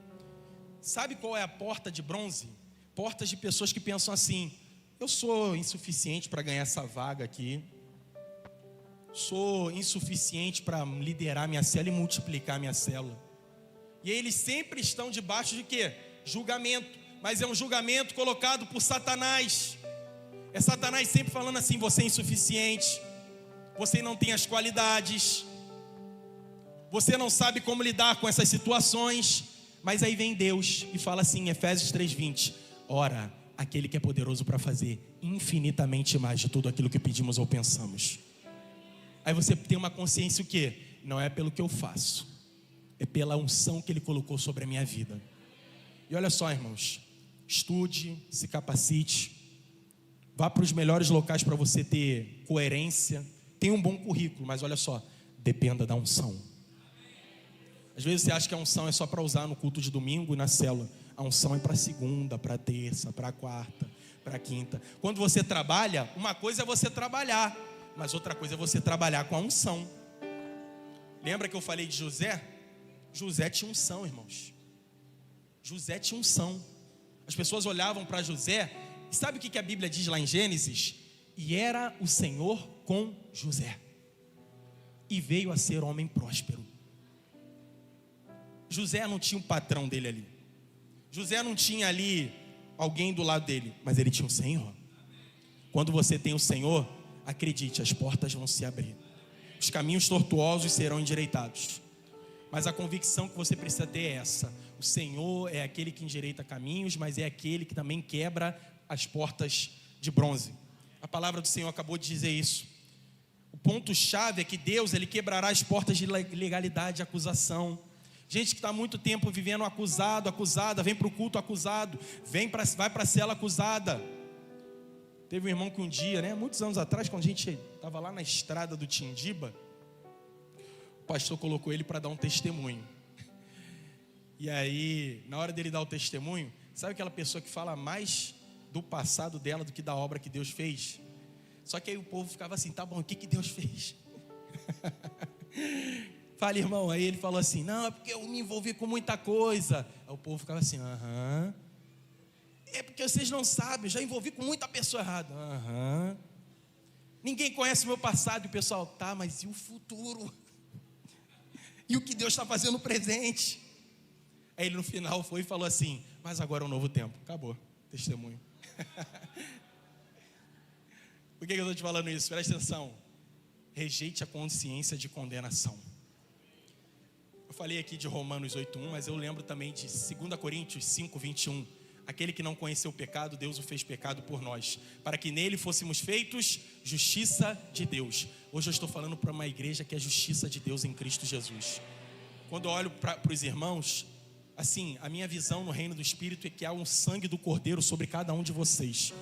Sabe qual é a porta de bronze? Portas de pessoas que pensam assim: eu sou insuficiente para ganhar essa vaga aqui, sou insuficiente para liderar minha célula e multiplicar minha célula. E aí eles sempre estão debaixo de quê? Julgamento. Mas é um julgamento colocado por Satanás. É Satanás sempre falando assim: você é insuficiente, você não tem as qualidades, você não sabe como lidar com essas situações. Mas aí vem Deus e fala assim em Efésios 3:20: ora, aquele que é poderoso para fazer infinitamente mais de tudo aquilo que pedimos ou pensamos. Aí você tem uma consciência o quê? Não é pelo que eu faço, é pela unção que Ele colocou sobre a minha vida. E olha só, irmãos, estude, se capacite, vá para os melhores locais para você ter coerência, tenha um bom currículo, mas olha só, dependa da unção. Às vezes você acha que a unção é só para usar no culto de domingo e na célula. A unção é para segunda, para terça, para quarta, para quinta. Quando você trabalha, uma coisa é você trabalhar, mas outra coisa é você trabalhar com a unção. Lembra que eu falei de José? José tinha unção, irmãos. José tinha unção. As pessoas olhavam para José. E sabe o que a Bíblia diz lá em Gênesis? E era o Senhor com José, e veio a ser homem próspero. José não tinha um patrão dele ali. José não tinha ali alguém do lado dele, mas ele tinha o Senhor. Quando você tem o Senhor, acredite, as portas vão se abrir, os caminhos tortuosos serão endireitados. Mas a convicção que você precisa ter é essa: o Senhor é aquele que endireita caminhos, mas é aquele que também quebra as portas de bronze. A palavra do Senhor acabou de dizer isso. O ponto-chave é que Deus, Ele quebrará as portas de ilegalidade e acusação. Gente que está há muito tempo vivendo acusado, acusada, vem para o culto acusado, vai para a cela acusada. Teve um irmão que um dia, muitos anos atrás, quando a gente estava lá na estrada do Tindiba, o pastor colocou ele para dar um testemunho. E aí, na hora dele dar o testemunho, sabe aquela pessoa que fala mais do passado dela do que da obra que Deus fez? Só que aí o povo ficava assim, tá bom, o que Deus fez? Fala, irmão. Aí ele falou assim, não, é porque eu me envolvi com muita coisa. Aí o povo ficava assim, aham. É porque vocês não sabem, eu já envolvi com muita pessoa errada. Aham. Ninguém conhece o meu passado. E o pessoal, tá, mas e o futuro? E o que Deus está fazendo no presente? Aí ele no final foi e falou assim, mas agora é um novo tempo. Acabou, testemunho. Por que eu estou te falando isso? Presta atenção. Rejeite a consciência de condenação. Eu falei aqui de Romanos 8:1, mas eu lembro também de 2 Coríntios 5:21. Aquele que não conheceu o pecado, Deus o fez pecado por nós, para que nele fôssemos feitos justiça de Deus. Hoje eu estou falando para uma igreja que é justiça de Deus em Cristo Jesus. Quando eu olho para os irmãos, assim, a minha visão no reino do Espírito é que há um sangue do Cordeiro sobre cada um de vocês.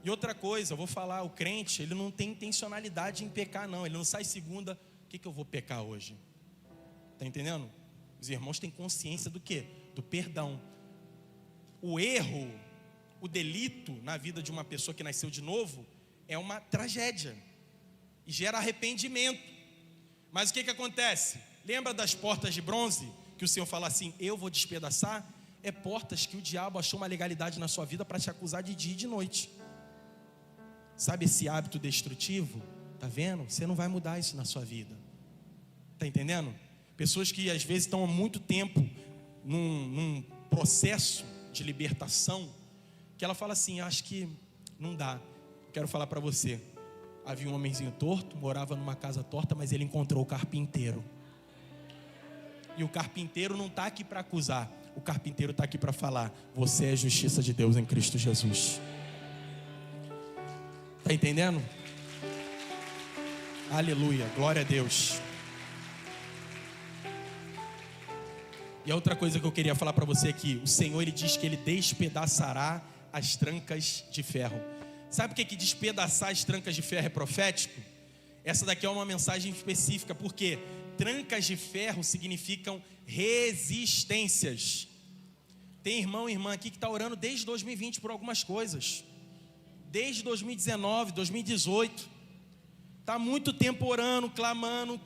E outra coisa, eu vou falar, o crente, ele não tem intencionalidade em pecar não. Ele não sai segunda, o que eu vou pecar hoje? Está entendendo? Os irmãos têm consciência do quê? Do perdão. O erro, o delito na vida de uma pessoa que nasceu de novo é uma tragédia e gera arrependimento. Mas o que acontece? Lembra das portas de bronze que o Senhor fala assim, eu vou despedaçar? É portas que o diabo achou uma legalidade na sua vida para te acusar de dia e de noite. Sabe esse hábito destrutivo? Tá vendo? Você não vai mudar isso na sua vida. Tá entendendo? Pessoas que às vezes estão há muito tempo num processo de libertação, que ela fala assim, acho que não dá. Quero falar para você, havia um homenzinho torto, morava numa casa torta, mas ele encontrou o carpinteiro. E o carpinteiro não está aqui para acusar, o carpinteiro está aqui para falar, você é a justiça de Deus em Cristo Jesus. Está entendendo? Aleluia, glória a Deus. E a outra coisa que eu queria falar para você aqui, o Senhor, Ele diz que Ele despedaçará as trancas de ferro. Sabe por que despedaçar as trancas de ferro é profético? Essa daqui é uma mensagem específica, porque trancas de ferro significam resistências. Tem irmão e irmã aqui que está orando desde 2020 por algumas coisas. Desde 2019, 2018. Está muito tempo orando, clamando.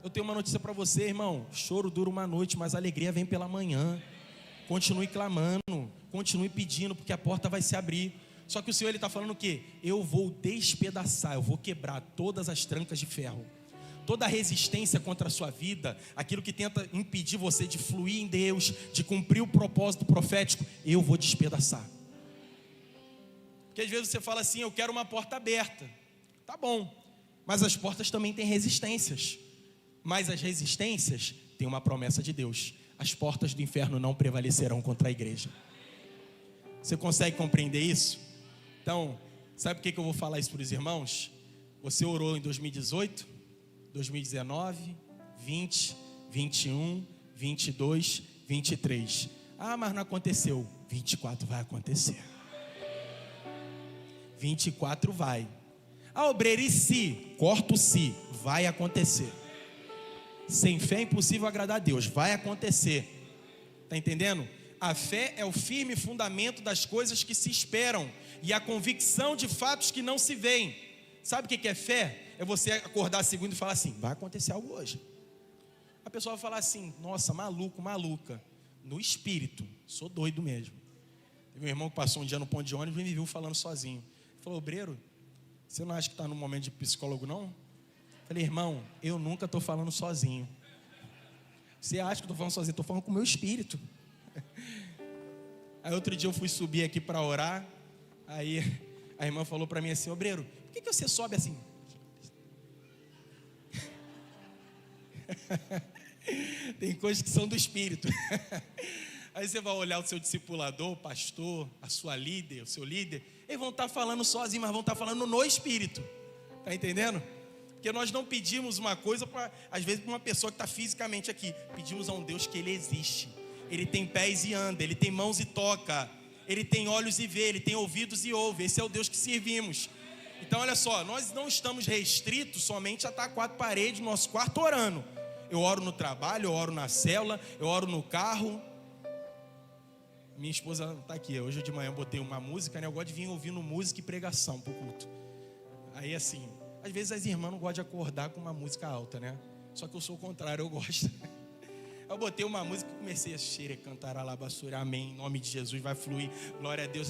Eu tenho uma notícia para você, irmão. Choro dura uma noite, mas a alegria vem pela manhã. Continue clamando, continue pedindo, porque a porta vai se abrir. Só que o Senhor, Ele está falando o quê? Eu vou despedaçar, eu vou quebrar todas as trancas de ferro. Toda a resistência contra a sua vida, aquilo que tenta impedir você de fluir em Deus, de cumprir o propósito profético, eu vou despedaçar. Porque às vezes você fala assim, eu quero uma porta aberta. Tá bom, mas as portas também têm resistências. Mas as resistências têm uma promessa de Deus. As portas do inferno não prevalecerão contra a igreja. Você consegue compreender isso? Então, sabe por que eu vou falar isso para os irmãos? Você orou em 2018, 2019, 20, 21, 22, 23. Ah, mas não aconteceu. 24 vai acontecer. 24 vai. Ah, obreiro, e se? Corta o se. Vai acontecer. Sem fé é impossível agradar a Deus. Vai acontecer. Está entendendo? A fé é o firme fundamento das coisas que se esperam e a convicção de fatos que não se veem. Sabe o que é fé? É você acordar segunda e falar assim, vai acontecer algo hoje. A pessoa vai falar assim, nossa, maluco, maluca. No espírito, sou doido mesmo. Teve um irmão que passou um dia no ponto de ônibus e me viu falando sozinho. Ele falou, obreiro, você não acha que está no momento de psicólogo não? Falei, irmão, eu nunca estou falando sozinho. Você acha que eu estou falando sozinho? Estou falando com o meu espírito. Aí outro dia eu fui subir aqui para orar. Aí a irmã falou para mim assim, obreiro, por que você sobe assim? Tem coisas que são do espírito. Aí você vai olhar o seu discipulador, o pastor, a sua líder, o seu líder. Eles vão estar falando sozinho, mas vão estar falando no espírito. Está entendendo? Porque nós não pedimos uma coisa, às vezes, para uma pessoa que está fisicamente aqui. Pedimos a um Deus que Ele existe. Ele tem pés e anda, Ele tem mãos e toca. Ele tem olhos e vê, Ele tem ouvidos e ouve. Esse é o Deus que servimos. Então olha só, nós não estamos restritos somente a estar a quatro paredes no nosso quarto orando. Eu oro no trabalho, eu oro na célula, eu oro no carro. Minha esposa está aqui, hoje de manhã eu botei uma música, né? Eu gosto de vir ouvindo música e pregação para o culto. Aí assim, às vezes as irmãs não gostam de acordar com uma música alta, né? Só que eu sou o contrário, eu gosto. Eu botei uma música e comecei a xere, cantar alabaçura, amém, em nome de Jesus, vai fluir, glória a Deus.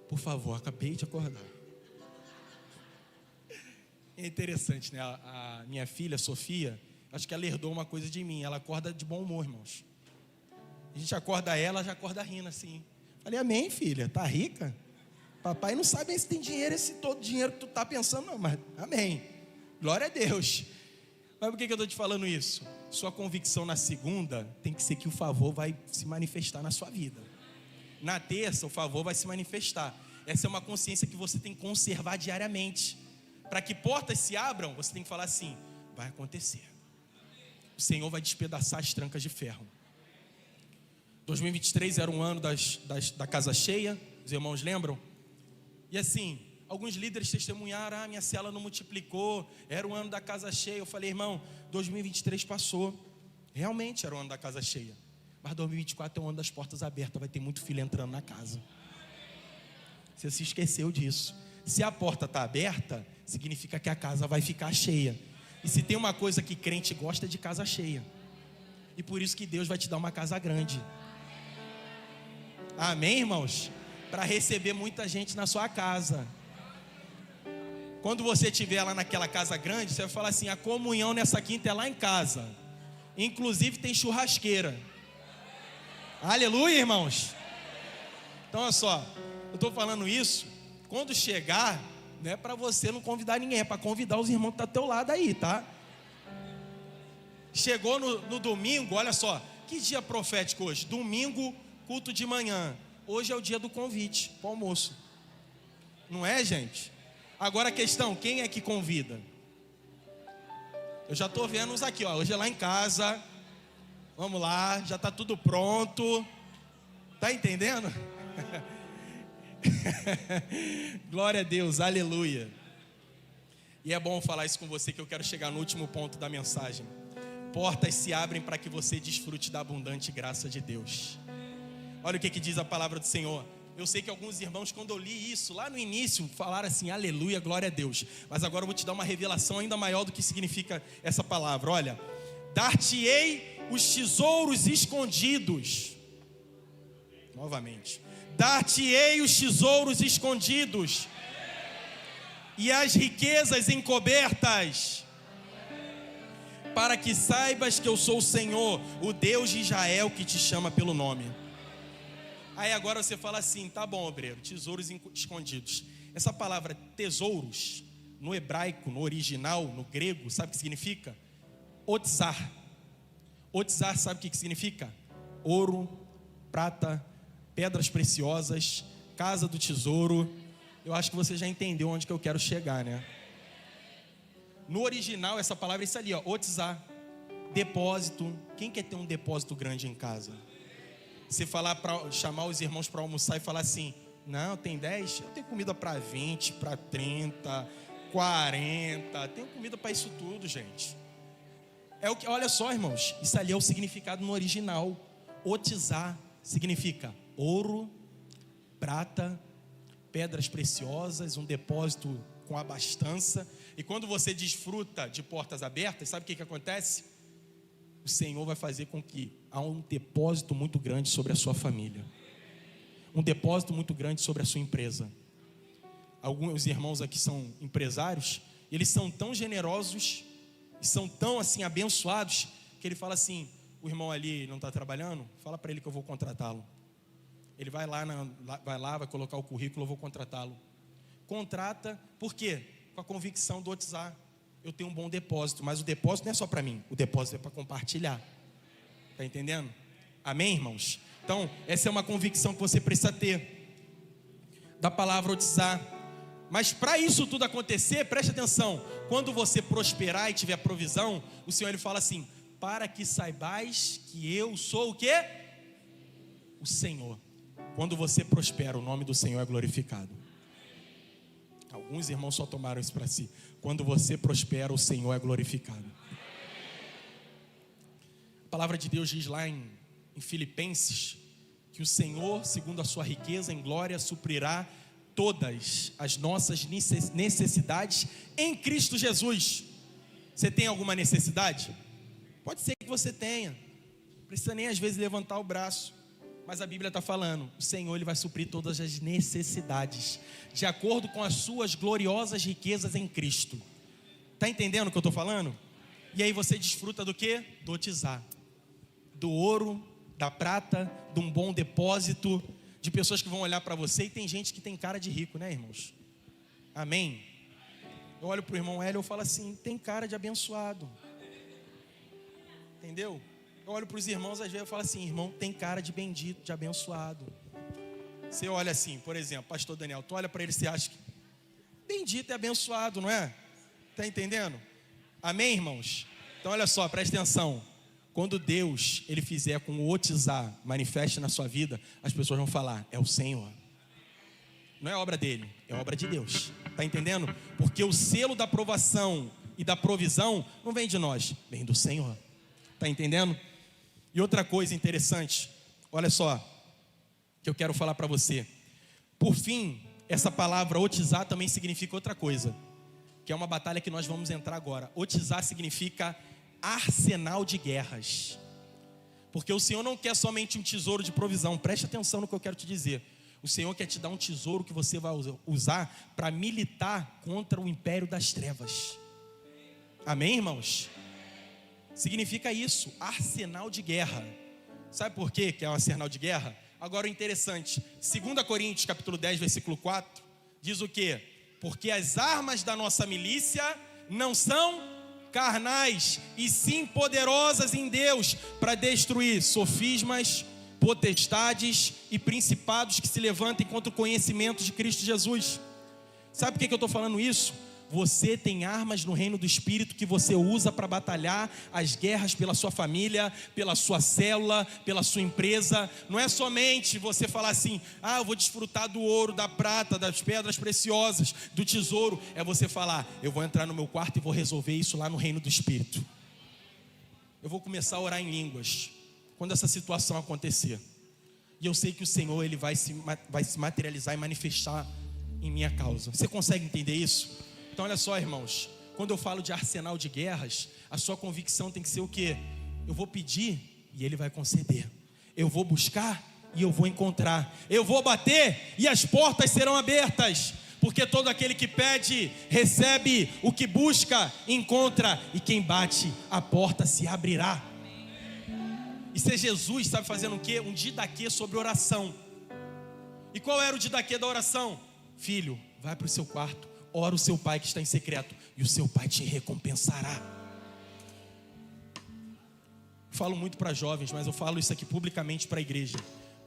Por favor, acabei de acordar. É interessante, né? A minha filha, Sofia, acho que ela herdou uma coisa de mim, ela acorda de bom humor, irmãos. A gente acorda ela, já acorda rindo assim. Falei, amém, filha, tá rica? Papai não sabe se tem dinheiro, esse todo dinheiro que tu tá pensando, não, mas amém, glória a Deus. Mas por que eu estou te falando isso? Sua convicção na segunda tem que ser que o favor vai se manifestar na sua vida. Na terça, o favor vai se manifestar. Essa é uma consciência que você tem que conservar diariamente. Para que portas se abram, você tem que falar assim, vai acontecer. O Senhor vai despedaçar as trancas de ferro. 2023 era um ano da casa cheia, os irmãos lembram? E assim, alguns líderes testemunharam, minha célula não multiplicou, era o ano da casa cheia. Eu falei, irmão, 2023 passou, realmente era o ano da casa cheia. Mas 2024 é o ano das portas abertas, vai ter muito filho entrando na casa. Você se esqueceu disso. Se a porta está aberta, significa que a casa vai ficar cheia. E se tem uma coisa que crente gosta, é de casa cheia. E por isso que Deus vai te dar uma casa grande. Amém, irmãos? Para receber muita gente na sua casa. Quando você estiver lá naquela casa grande, você vai falar assim, a comunhão nessa quinta é lá em casa. Inclusive tem churrasqueira. Aleluia, irmãos. Então olha só, eu estou falando isso. Quando chegar, não é para você não convidar ninguém, é para convidar os irmãos que estão do teu lado aí, tá? Chegou no domingo, olha só, que dia profético hoje? Domingo, culto de manhã. Hoje é o dia do convite para o almoço. Não é, gente? Agora a questão, quem é que convida? Eu já estou vendo uns aqui, ó. Hoje é lá em casa. Vamos lá, já está tudo pronto. Tá entendendo? Glória a Deus, aleluia. E é bom falar isso com você, que eu quero chegar no último ponto da mensagem. Portas se abrem para que você desfrute da abundante graça de Deus. Olha o que diz a palavra do Senhor. Eu sei que alguns irmãos, quando eu li isso lá no início, falaram assim, aleluia, glória a Deus. Mas agora eu vou te dar uma revelação ainda maior do que significa essa palavra. Olha, dar-te-ei os tesouros escondidos. Novamente. Dar-te-ei os tesouros escondidos e as riquezas encobertas, para que saibas que eu sou o Senhor, o Deus de Israel, que te chama pelo nome. Aí agora você fala assim, tá bom, obreiro, tesouros escondidos. Essa palavra tesouros, no hebraico, no original, no grego, sabe o que significa? Otzar. Otzar, sabe o que significa? Ouro, prata, pedras preciosas, casa do tesouro. Eu acho que você já entendeu onde que eu quero chegar, né? No original, essa palavra é isso ali, ó, otzar, depósito. Quem quer ter um depósito grande em casa? Você falar para chamar os irmãos para almoçar e falar assim, não, tem 10? Eu tenho comida para 20, para 30, 40, tenho comida para isso tudo, gente. É o que, olha só, irmãos, isso ali é o significado no original. Otzar significa ouro, prata, pedras preciosas, um depósito com abastança. E quando você desfruta de portas abertas, sabe o que acontece? O Senhor vai fazer com que há um depósito muito grande sobre a sua família, um depósito muito grande sobre a sua empresa. Alguns irmãos aqui são empresários, eles são tão generosos e são tão assim abençoados, que ele fala assim, o irmão ali não está trabalhando, fala para ele que eu vou contratá-lo. Ele vai vai colocar o currículo, eu vou contratá-lo. Contrata, por quê? Com a convicção do otzar. Eu tenho um bom depósito, mas o depósito não é só para mim, o depósito é para compartilhar. Está entendendo? Amém, irmãos? Então, essa é uma convicção que você precisa ter da palavra otzar. Mas para isso tudo acontecer, preste atenção, quando você prosperar e tiver provisão, o Senhor ele fala assim, para que saibais que eu sou o quê? O Senhor. Quando você prospera, o nome do Senhor é glorificado. Alguns irmãos só tomaram isso para si. Quando você prospera, o Senhor é glorificado. A palavra de Deus diz lá em Filipenses que o Senhor, segundo a sua riqueza em glória, suprirá todas as nossas necessidades em Cristo Jesus. Você tem alguma necessidade? Pode ser que você tenha. Não precisa nem às vezes levantar o braço. Mas a Bíblia está falando, o Senhor ele vai suprir todas as necessidades, de acordo com as suas gloriosas riquezas em Cristo. Está entendendo o que eu estou falando? E aí você desfruta do quê? Do otizar, do ouro, da prata, de um bom depósito, de pessoas que vão olhar para você. E tem gente que tem cara de rico, né, irmãos? Amém? Eu olho para o irmão Hélio e eu falo assim, tem cara de abençoado. Entendeu? Eu olho para os irmãos, às vezes eu falo assim, irmão, tem cara de bendito, de abençoado. Você olha assim, por exemplo, pastor Daniel, tu olha para ele e você acha que bendito e abençoado, não é? Está entendendo? Amém, irmãos? Então olha só, presta atenção. Quando Deus, ele fizer com o otizar, manifeste na sua vida, as pessoas vão falar, é o Senhor. Não é obra dele, é obra de Deus. Está entendendo? Porque o selo da aprovação e da provisão não vem de nós, vem do Senhor. Está entendendo? E outra coisa interessante, olha só, que eu quero falar para você. Por fim, essa palavra otizar também significa outra coisa, que é uma batalha que nós vamos entrar agora. Otizar significa arsenal de guerras. Porque o Senhor não quer somente um tesouro de provisão. Preste atenção no que eu quero te dizer. O Senhor quer te dar um tesouro que você vai usar para militar contra o império das trevas. Amém, irmãos? Significa isso, arsenal de guerra. Sabe por quê que é um arsenal de guerra? Agora o interessante, 2 Coríntios capítulo 10, versículo 4, diz o quê? Porque as armas da nossa milícia não são carnais, e sim poderosas em Deus, para destruir sofismas, potestades e principados que se levantem contra o conhecimento de Cristo Jesus. Sabe por que eu estou falando isso? Você tem armas no reino do Espírito que você usa para batalhar as guerras pela sua família, pela sua célula, pela sua empresa. Não é somente você falar assim, eu vou desfrutar do ouro, da prata, das pedras preciosas, do tesouro. É você falar, eu vou entrar no meu quarto e vou resolver isso lá no reino do Espírito. Eu vou começar a orar em línguas quando essa situação acontecer. E eu sei que o Senhor ele vai se materializar e manifestar em minha causa. Você consegue entender isso? Então olha só, irmãos, quando eu falo de arsenal de guerras, a sua convicção tem que ser o quê? Eu vou pedir e Ele vai conceder. Eu vou buscar e eu vou encontrar. Eu vou bater e as portas serão abertas. Porque todo aquele que pede, recebe. O que busca, encontra. E quem bate, a porta se abrirá. Isso é Jesus, sabe fazendo o quê? Um didaquê sobre oração. E qual era o didaquê da oração? Filho, vai para o seu quarto. Ora o seu pai que está em secreto, e o seu pai te recompensará. Falo muito para jovens, mas eu falo isso aqui publicamente para a igreja.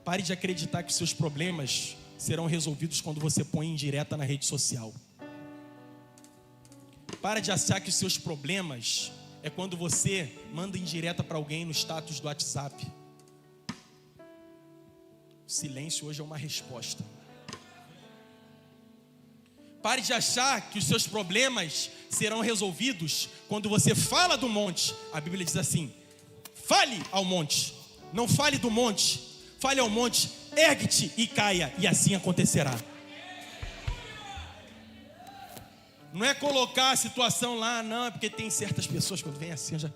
Pare de acreditar que os seus problemas serão resolvidos quando você põe indireta na rede social. Pare de achar que os seus problemas é quando você manda indireta para alguém no status do WhatsApp. O silêncio hoje é uma resposta. Pare de achar que os seus problemas serão resolvidos quando você fala do monte. A Bíblia diz assim, fale ao monte, não fale do monte, fale ao monte, ergue-te e caia, e assim acontecerá. Não é colocar a situação lá, não, é porque tem certas pessoas, quando vem assim, eu já...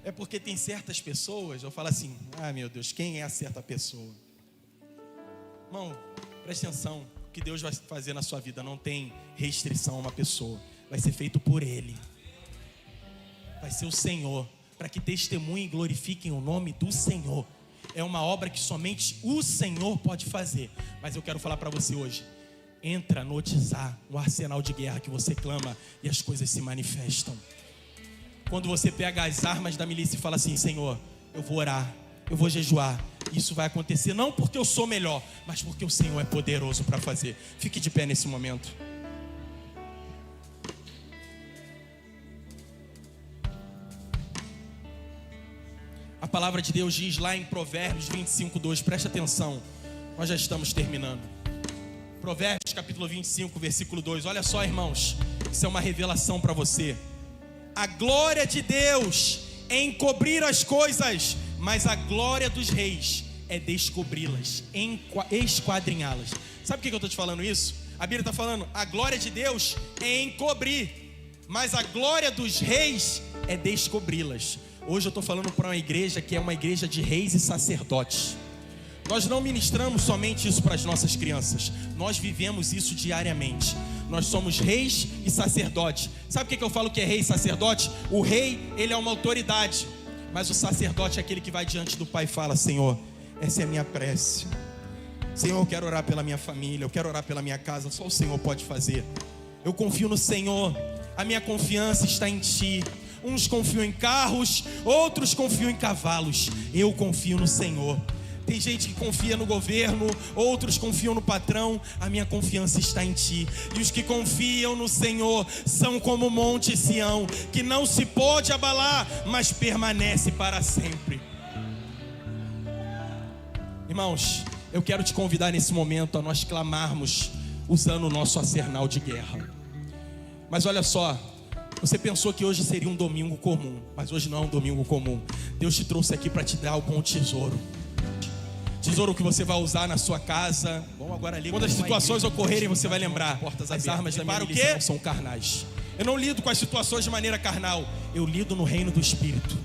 é porque tem certas pessoas, eu falo assim, meu Deus, quem é a certa pessoa? Irmão, preste atenção. O que Deus vai fazer na sua vida não tem restrição a uma pessoa, vai ser feito por Ele, vai ser o Senhor, para que testemunhem e glorifiquem o nome do Senhor. É uma obra que somente o Senhor pode fazer. Mas eu quero falar para você hoje, entra no otizar, no arsenal de guerra que você clama e as coisas se manifestam. Quando você pega as armas da milícia e fala assim, Senhor, eu vou orar, eu vou jejuar, isso vai acontecer não porque eu sou melhor, mas porque o Senhor é poderoso para fazer. Fique de pé nesse momento. A palavra de Deus diz lá em Provérbios 25:2, preste atenção, nós já estamos terminando. Provérbios capítulo 25, versículo 2, olha só, irmãos, isso é uma revelação para você. A glória de Deus é encobrir as coisas, mas a glória dos reis é descobri-las, esquadrinhá-las. Sabe por que eu estou te falando isso? A Bíblia está falando, a glória de Deus é encobrir, mas a glória dos reis é descobri-las. Hoje eu estou falando para uma igreja que é uma igreja de reis e sacerdotes. Nós não ministramos somente isso para as nossas crianças, nós vivemos isso diariamente. Nós somos reis e sacerdotes. Sabe o que eu falo que é rei e sacerdote? O rei, ele é uma autoridade, mas o sacerdote é aquele que vai diante do Pai e fala: Senhor, essa é a minha prece. Senhor, eu quero orar pela minha família, eu quero orar pela minha casa, só o Senhor pode fazer. Eu confio no Senhor, a minha confiança está em Ti. Uns confiam em carros, outros confiam em cavalos. Eu confio no Senhor. Tem gente que confia no governo, outros confiam no patrão. A minha confiança está em Ti. E os que confiam no Senhor são como o monte Sião, que não se pode abalar, mas permanece para sempre. Irmãos, eu quero te convidar nesse momento a nós clamarmos usando o nosso arsenal de guerra. Mas olha só, você pensou que hoje seria um domingo comum, mas hoje não é um domingo comum. Deus te trouxe aqui para te dar um bom tesouro. Tesouro que você vai usar na sua casa. Quando as situações ocorrerem, você vai lembrar: as armas da minha milícia não são carnais. Eu não lido com as situações de maneira carnal, eu lido no reino do Espírito.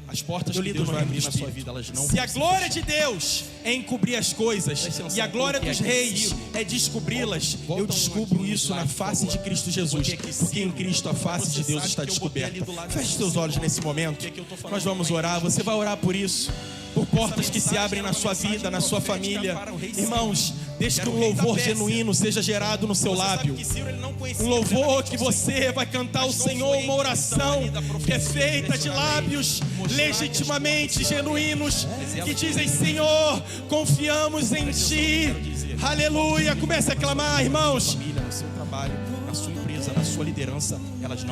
As portas que Deus vai abrir na sua vida, elas não. Se a glória de Deus é encobrir as coisas e a glória dos reis é descobri-las, eu descubro isso na face de Cristo Jesus, porque em Cristo a face de Deus está descoberta. Feche seus olhos nesse momento. Nós vamos orar. Você vai orar por isso, por portas que se abrem na sua vida, na sua família. Irmãos, deixe que um louvor genuíno seja gerado no seu lábio. Um louvor que você vai cantar ao Senhor, uma oração que é feita de lábios legitimamente genuínos, que dizem: Senhor, confiamos em Ti. Aleluia. Comece a clamar, irmãos. Na sua família, no seu trabalho, na sua empresa, na sua liderança, elas não